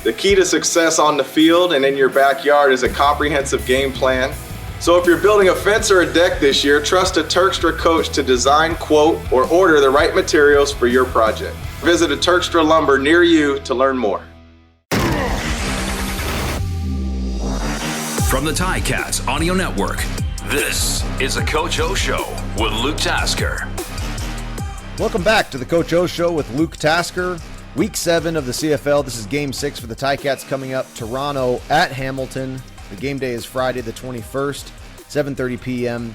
The key to success on the field and in your backyard is a comprehensive game plan. So if you're building a fence or a deck this year, trust a Terkstra coach to design, quote, or order the right materials for your project. Visit a Terkstra Lumber near you to learn more. From the Ticats Audio Network, this is the Coach O Show with Luke Tasker. Welcome back to the Coach O Show with Luke Tasker. Week 7 of the CFL. This is Game 6 for the Ticats coming up. Toronto at Hamilton. The game day is Friday the 21st, 7:30 p.m.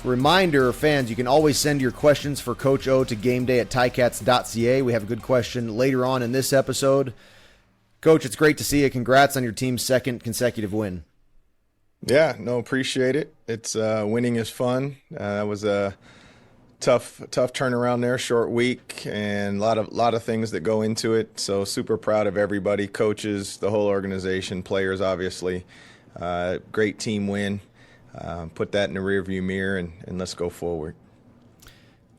Reminder, fans, you can always send your questions for Coach O to gameday@ticats.ca. We have a good question later on in this episode. Coach, it's great to see you. Congrats on your team's second consecutive win. Yeah, no, appreciate it. It's winning is fun. That was a tough turnaround there, short week, and a lot of things that go into it. So super proud of everybody, coaches, the whole organization, players, obviously. Great team win. Put that in the rearview mirror and let's go forward.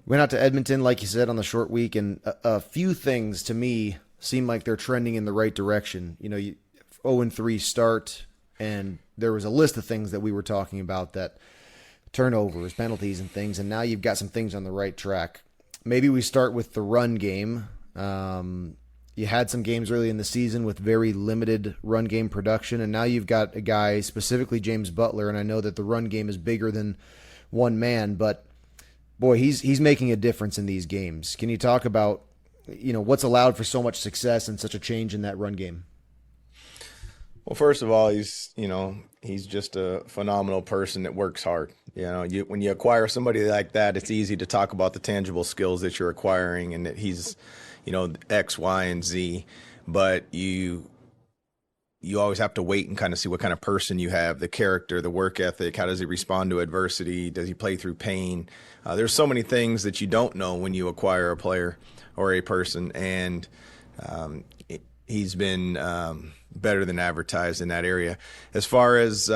Went out to Edmonton, like you said, on the short week, and a few things to me seem like they're trending in the right direction. You know, 0-3 start, and there was a list of things that we were talking about, that turnovers, penalties, and things, and now you've got some things on the right track. Maybe we start with the run game. You had some games early in the season with very limited run game production, and now you've got a guy, specifically James Butler, and I know that the run game is bigger than one man, but boy, he's making a difference in these games. Can you talk about, you know, what's allowed for so much success and such a change in that run game? Well, first of all, he's just a phenomenal person that works hard. You know, when you acquire somebody like that, it's easy to talk about the tangible skills that you're acquiring and that he's, you know, X, Y, and Z. But you always have to wait and kind of see what kind of person you have, the character, the work ethic. How does he respond to adversity? Does he play through pain? There's so many things that you don't know when you acquire a player or a person, and he's been better than advertised in that area. As far as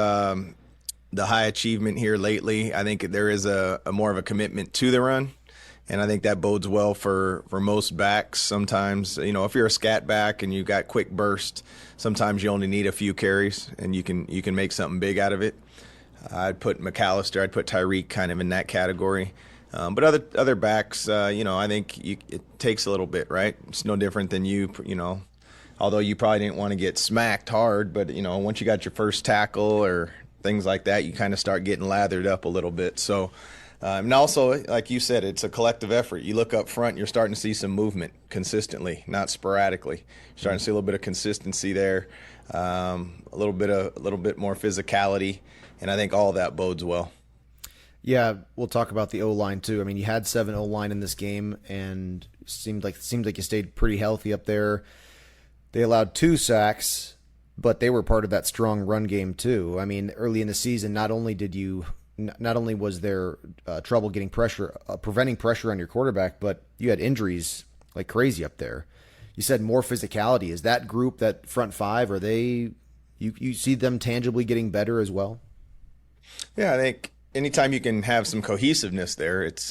the high achievement here lately, I think there is a more of a commitment to the run, and I think that bodes well for most backs. Sometimes, you know, if you're a scat back and you got quick burst, sometimes you only need a few carries and you can make something big out of it. I'd put McAllister, I'd put Tyreek kind of in that category. But other backs, you know, I think it takes a little bit, right? It's no different than you know, although you probably didn't want to get smacked hard, but, you know, once you got your first tackle or things like that, you kind of start getting lathered up a little bit. So, and also, like you said, it's a collective effort. You look up front, you're starting to see some movement consistently, not sporadically. You're starting to see a little bit of consistency there, a little bit more physicality, and I think all of that bodes well. Yeah, we'll talk about the O-line too. I mean, you had 7 O-line in this game, and seemed like you stayed pretty healthy up there. They allowed 2 sacks, but they were part of that strong run game too. I mean, early in the season, not only was there trouble getting pressure, preventing pressure on your quarterback, but you had injuries like crazy up there. You said more physicality. Is that group, that front 5, are they? You see them tangibly getting better as well? Yeah, I think anytime you can have some cohesiveness there, it's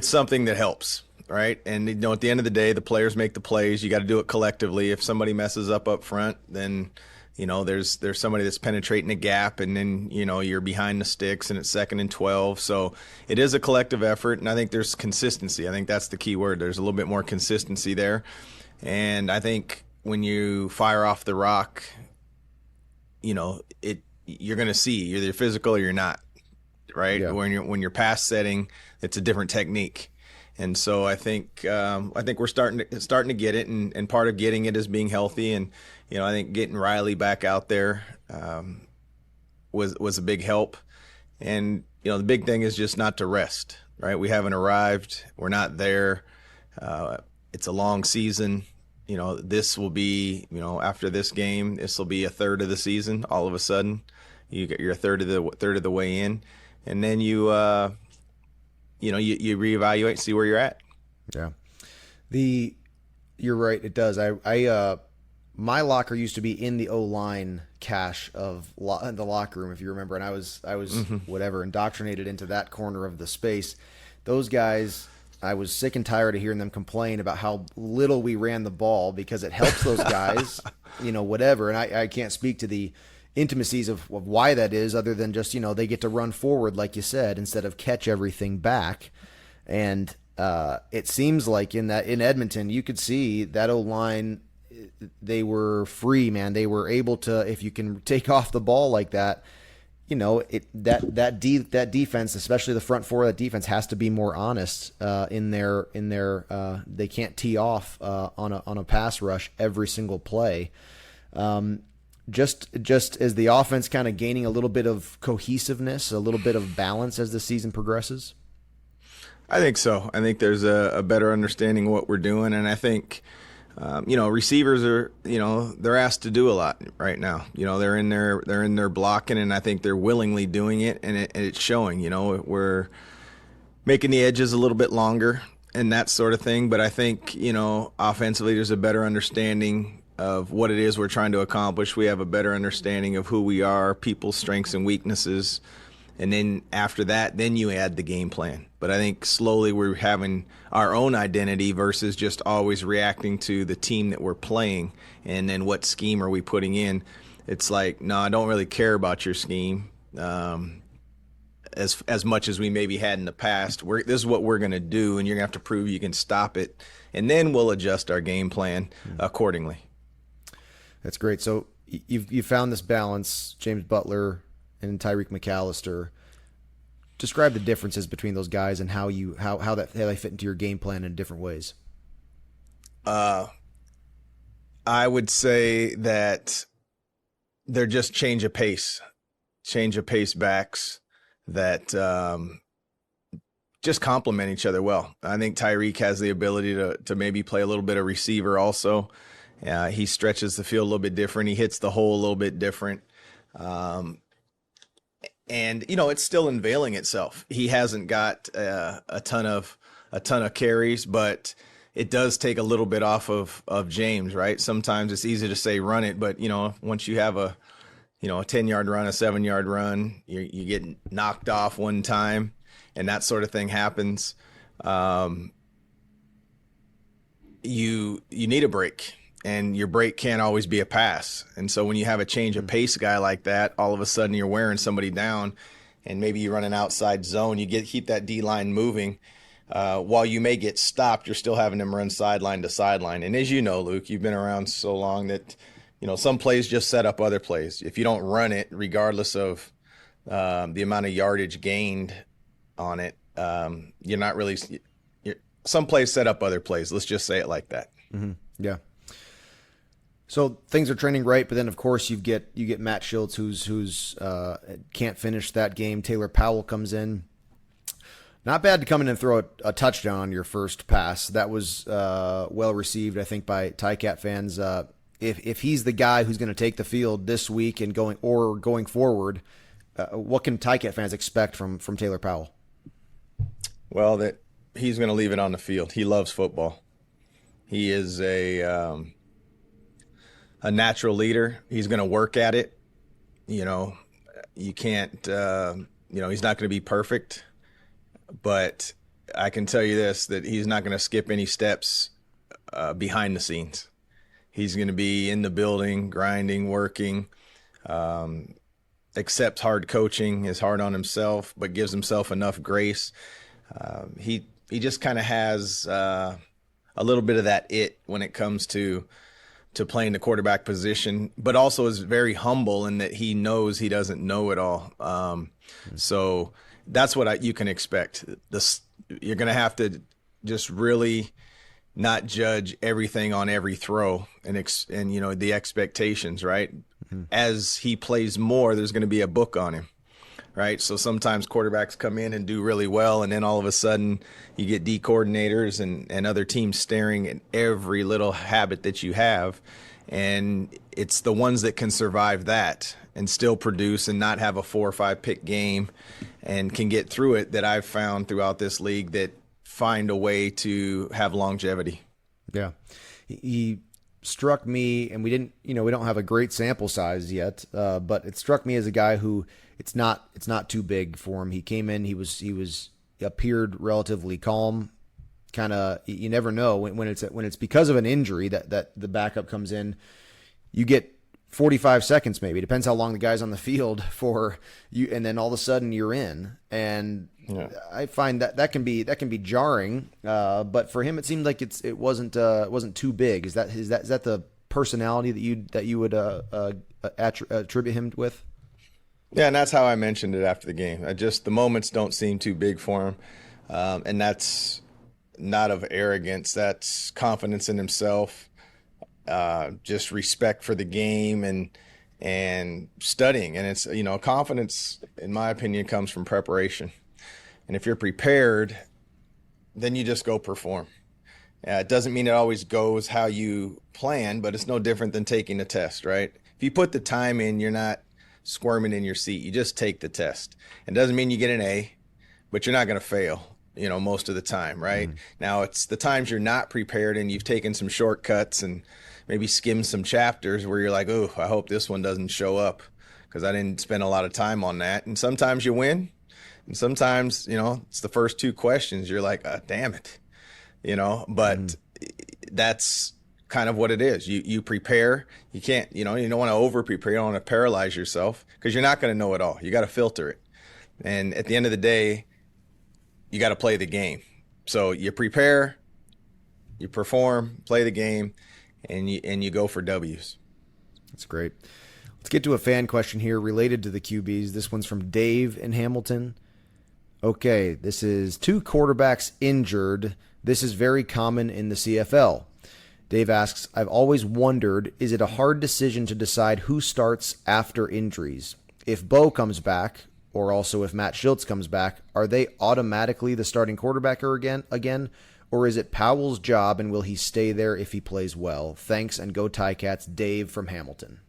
something that helps. Right. And, you know, at the end of the day, the players make the plays. You got to do it collectively. If somebody messes up front, then, you know, there's somebody that's penetrating a gap, and then, you know, you're behind the sticks and it's 2nd and 12. So it is a collective effort. And I think there's consistency. I think that's the key word. There's a little bit more consistency there. And I think when you fire off the rock, you know, you're going to see you're either physical or you're not. Right. Yeah. When you're pass setting, it's a different technique. And so I think we're starting to get it, and part of getting it is being healthy. And, you know, I think getting Riley back out there was a big help. And, you know, the big thing is just not to rest, right? We haven't arrived. We're not there. It's a long season. You know, this will be, you know, after this game, this will be a third of the season. All of a sudden, you're a third of the way in, and then you reevaluate, see where you're at. Yeah. You're right. It does. My locker used to be in the O-line cache of the locker room, if you remember. And I was whatever, indoctrinated into that corner of the space. Those guys, I was sick and tired of hearing them complain about how little we ran the ball because it helps those guys, whatever. And I can't speak to the intimacies of why that is, other than just, they get to run forward, like you said, instead of catch everything back. And it seems like in Edmonton, you could see that O-line, they were free, man. They were able to, if you can take off the ball like that, that defense, especially the front four of that defense, has to be more honest in their they can't tee off on a pass rush every single play. Just as the offense kind of gaining a little bit of cohesiveness, a little bit of balance as the season progresses. I think so. I think there's a better understanding of what we're doing, and I think receivers are, they're asked to do a lot right now. They're in there blocking, and I think they're willingly doing it, and it's showing. We're making the edges a little bit longer and that sort of thing. But I think, offensively, there's a better understanding of what it is we're trying to accomplish. We have a better understanding of who we are, people's strengths and weaknesses. And then after that, then you add the game plan. But I think slowly we're having our own identity versus just always reacting to the team that we're playing. And then what scheme are we putting in? It's like, no, I don't really care about your scheme as much as we maybe had in the past. This is what we're going to do, and you're going to have to prove you can stop it. And then we'll adjust our game plan accordingly. That's great. So you've found this balance, James Butler and Tyreek McAllister. Describe the differences between those guys and how they fit into your game plan in different ways. I would say that they're just change of pace backs that just complement each other well. I think Tyreek has the ability to maybe play a little bit of receiver also. He stretches the field a little bit different. He hits the hole a little bit different. And it's still unveiling itself. He hasn't got a ton of carries, but it does take a little bit off of James, right? Sometimes it's easy to say run it, but once you have a 10-yard run, a 7-yard run, you get knocked off one time, and that sort of thing happens. You need a break. And your break can't always be a pass. And so when you have a change of pace guy like that, all of a sudden you're wearing somebody down, and maybe you run an outside zone. You keep that D-line moving. While you may get stopped, you're still having them run sideline to sideline. And as you know, Luke, you've been around so long that some plays just set up other plays. If you don't run it, regardless of the amount of yardage gained on it, you're not really. Some plays set up other plays. Let's just say it like that. Mm-hmm. Yeah. So things are trending right, but then of course you get Matt Schultz who's can't finish that game. Taylor Powell comes in. Not bad to come in and throw a touchdown on your first pass. That was well received, I think, by Ticat fans. If he's the guy who's going to take the field this week and going forward, what can Ticat fans expect from Taylor Powell? Well, that he's going to leave it on the field. He loves football. He is a natural leader. He's going to work at it. You can't, he's not going to be perfect, but I can tell you this, that he's not going to skip any steps behind the scenes. He's going to be in the building, grinding, working, accepts hard coaching, is hard on himself, but gives himself enough grace. He just kind of has a little bit of that it when it comes to playing the quarterback position, but also is very humble in that he knows he doesn't know it all. So that's what you can expect. You're going to have to just really not judge everything on every throw and the expectations, right? Mm-hmm. As he plays more, there's going to be a book on him. Right. So sometimes quarterbacks come in and do really well, and then all of a sudden you get D coordinators and other teams staring at every little habit that you have. And it's the ones that can survive that and still produce and not have a 4 or 5 pick game and can get through it, that I've found throughout this league that find a way to have longevity. Yeah. He struck me, and we don't have a great sample size yet, but it struck me as a guy who it's not too big for him. He came in, he appeared relatively calm, kind of, you never know when it's because of an injury that the backup comes in. You get 45 seconds, maybe. Depends how long the guy's on the field for you, and then all of a sudden you're in. And I find that can be jarring. But for him, it seemed like it wasn't too big. Is that the personality that you would attribute him with? Yeah, and that's how I mentioned it after the game. The moments don't seem too big for him, and that's not of arrogance. That's confidence in himself. Just respect for the game and studying. And it's, confidence, in my opinion, comes from preparation. And if you're prepared, then you just go perform. It doesn't mean it always goes how you plan, but it's no different than taking a test, right? If you put the time in, you're not squirming in your seat. You just take the test. It doesn't mean you get an A, but you're not going to fail, most of the time, right? Now, it's the times you're not prepared and you've taken some shortcuts and maybe skim some chapters where you're like, oh, I hope this one doesn't show up because I didn't spend a lot of time on that. And sometimes you win, and sometimes, it's the first two questions. You're like, damn it, but that's kind of what it is. You prepare. You can't, you don't want to over prepare. You don't want to paralyze yourself because you're not going to know it all. You got to filter it. And at the end of the day, you got to play the game. So you prepare, you perform, play the game, and you go for W's. That's great. Let's get to a fan question here related to the QBs. This one's from Dave in Hamilton. Okay, this is 2 quarterbacks injured. This is very common in the CFL. Dave asks, I've always wondered, is it a hard decision to decide who starts after injuries? If Bo comes back, or also if Matt Schultz comes back, are they automatically the starting quarterback again? Or is it Powell's job, and will he stay there if he plays well? Thanks, and go Ticats. Dave from Hamilton.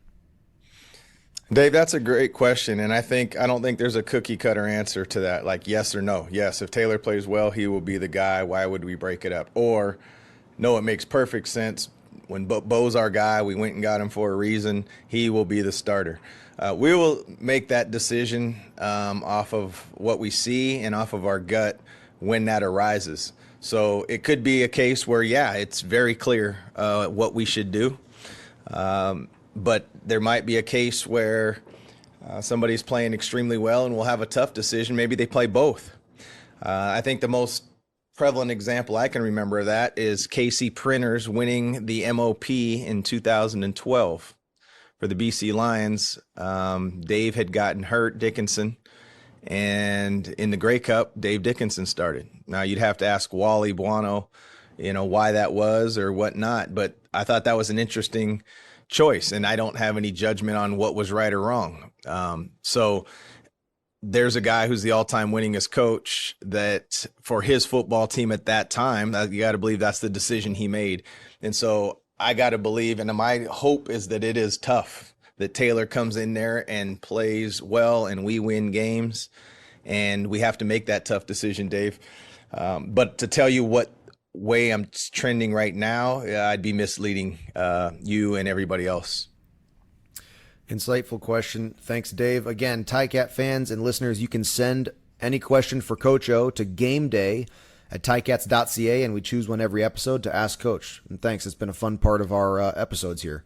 Dave, that's a great question, and I don't think there's a cookie-cutter answer to that, like yes or no. Yes, if Taylor plays well, he will be the guy. Why would we break it up? Or, no, it makes perfect sense. When Bo's our guy, we went and got him for a reason. He will be the starter. We will make that decision off of what we see and off of our gut when that arises. So it could be a case where, it's very clear what we should do. But there might be a case where somebody's playing extremely well and we'll have a tough decision. Maybe they play both. I think the most prevalent example I can remember of that is Casey Printers winning the MOP in 2012 for the BC Lions. Dave had gotten hurt, Dickinson. And in the Grey Cup, Dave Dickinson started. Now, you'd have to ask Wally Buono, why that was or whatnot. But I thought that was an interesting choice, and I don't have any judgment on what was right or wrong. So there's a guy who's the all-time winningest coach that for his football team at that time, you got to believe that's the decision he made. And so I got to believe, and my hope is that it is tough, that Taylor comes in there and plays well and we win games, and we have to make that tough decision, Dave. But to tell you what way I'm trending right now, I'd be misleading you and everybody else. Insightful question. Thanks, Dave. Again, Ticat fans and listeners, you can send any question for Coach O to gameday@ticats.ca, and we choose one every episode to ask Coach. And thanks. It's been a fun part of our episodes here.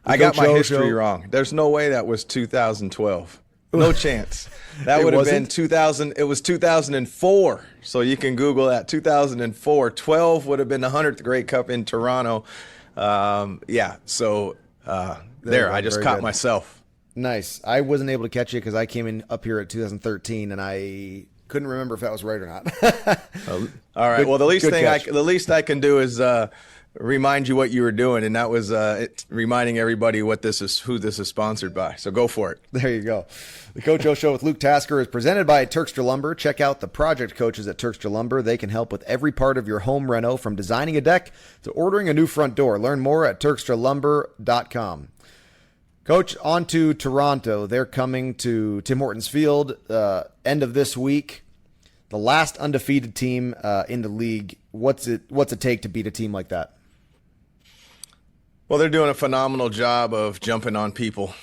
I got my history wrong. There's no way that was 2012. No chance. That would have been 2000. It was 2004. So you can Google that. 2004. 12 would have been the 100th Grey Cup in Toronto. So I just caught myself. Nice. I wasn't able to catch you because I came in up here at 2013 and I couldn't remember if that was right or not. All right. Well, the least I can do is remind you what you were doing, and that was reminding everybody who this is sponsored by. So go for it. There you go. The Coach O Show with Luke Tasker is presented by Turkstra Lumber. Check out the project coaches at Turkstra Lumber. They can help with every part of your home reno, from designing a deck to ordering a new front door. Learn more at TurkstraLumber.com. Coach, on to Toronto. They're coming to Tim Hortons Field end of this week. The last undefeated team in the league. What's it take to beat a team like that? Well, they're doing a phenomenal job of jumping on people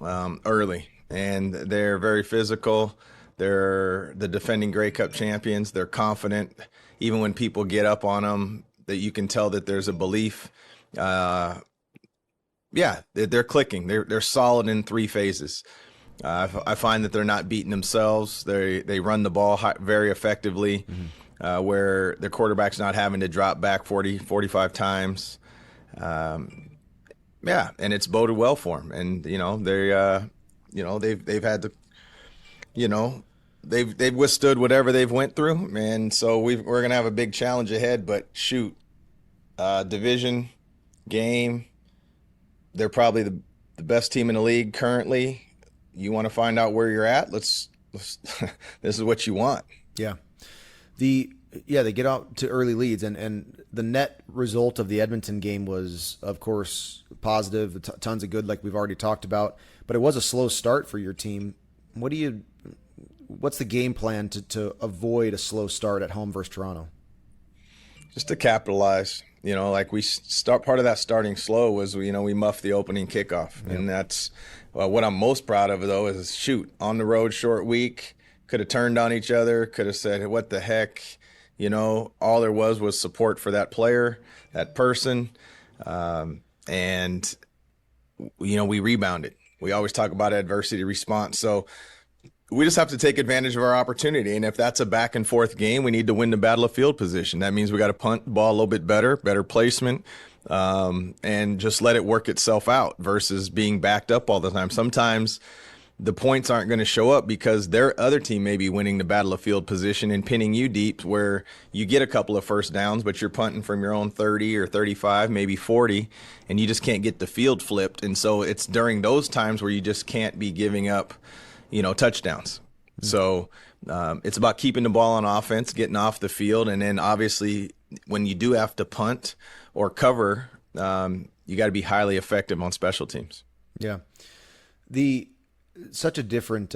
early, and they're very physical. They're the defending Grey Cup champions. They're confident. Even when people get up on them, that you can tell that there's a belief. They're clicking. They're solid in 3 phases. I find that they're not beating themselves. They run the ball very effectively, where their quarterback's not having to drop back 40, 45 times. And it's boded well for them. And they've had to, they've withstood whatever they've went through, and so we're going to have a big challenge ahead. But shoot, division game, they're probably the best team in the league currently. You want to find out where you're at? Let's this is what you want. Yeah. They get out to early leads, and the net result of the Edmonton game was, of course, positive, tons of good, like we've already talked about. But it was a slow start for your team. What's the game plan to avoid a slow start at home versus Toronto? Just to capitalize. Like part of that starting slow was, we muffed the opening kickoff. Yeah. And that's what I'm most proud of, though, is shoot, on the road, short week, could have turned on each other, could have said, hey, what the heck? All there was support for that player, that person. And we rebounded. We always talk about adversity response. So we just have to take advantage of our opportunity. And if that's a back and forth game, we need to win the battle of field position. That means we got to punt the ball a little bit better placement, and just let it work itself out versus being backed up all the time. Sometimes the points aren't going to show up because their other team may be winning the battle of field position and pinning you deep, where you get a couple of first downs, but you're punting from your own 30 or 35, maybe 40, and you just can't get the field flipped. And so it's during those times where you just can't be giving up, touchdowns. Mm-hmm. So it's about keeping the ball on offense, getting off the field, and then obviously when you do have to punt or cover, you got to be highly effective on special teams. Yeah. Such a different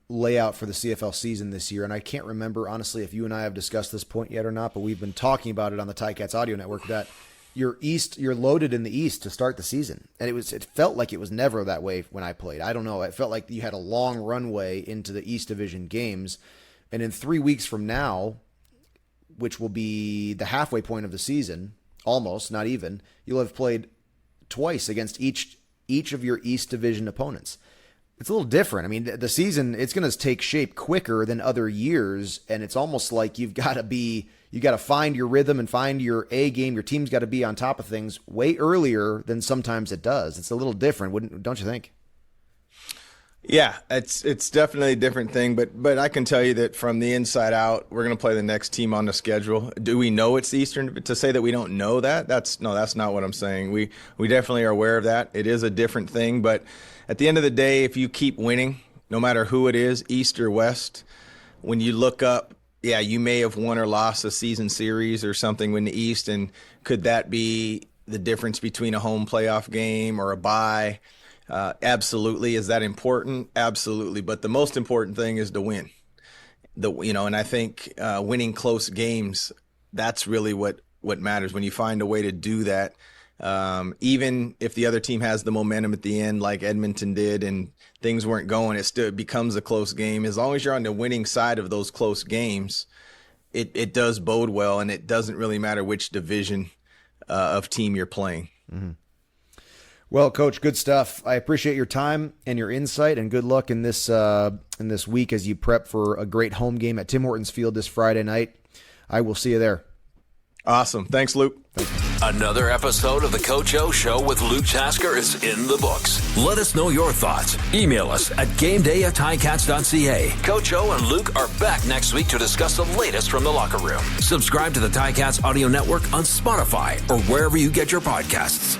layout for the CFL season this year, and I can't remember, honestly, if you and I have discussed this point yet or not, but we've been talking about it on the Ticats audio network, that you're loaded in the East to start the season, and it felt like it was never that way when I played. I don't know. It felt like you had a long runway into the East Division games, and in 3 weeks from now, which will be the halfway point of the season, almost, not even, you'll have played twice against each of your East Division opponents. It's a little different. I mean, the season, it's going to take shape quicker than other years, and it's almost like you got to find your rhythm and find your A game. Your team's got to be on top of things way earlier than sometimes it does. It's a little different, don't you think? Yeah, it's definitely a different thing, but I can tell you that from the inside out, we're going to play the next team on the schedule. Do we know it's Eastern? To say that we don't know that, that's not what I'm saying. We definitely are aware of that. It is a different thing, but at the end of the day, if you keep winning, no matter who it is, East or West, when you look up, yeah, you may have won or lost a season series or something in the East, and could that be the difference between a home playoff game or a bye? Absolutely. Is that important? Absolutely. But the most important thing is to win. And I think winning close games, that's really what matters. When you find a way to do that, even if the other team has the momentum at the end, like Edmonton did, and things weren't going, it still becomes a close game. As long as you're on the winning side of those close games, it does bode well, and it doesn't really matter which division of team you're playing. Mm-hmm. Well, Coach, good stuff. I appreciate your time and your insight, and good luck in this week as you prep for a great home game at Tim Hortons Field this Friday night. I will see you there. Awesome. Thanks, Luke. Another episode of the Coach O Show with Luke Tasker is in the books. Let us know your thoughts. Email us at gameday@ticats.ca. Coach O and Luke are back next week to discuss the latest from the locker room. Subscribe to the Ticats audio network on Spotify or wherever you get your podcasts.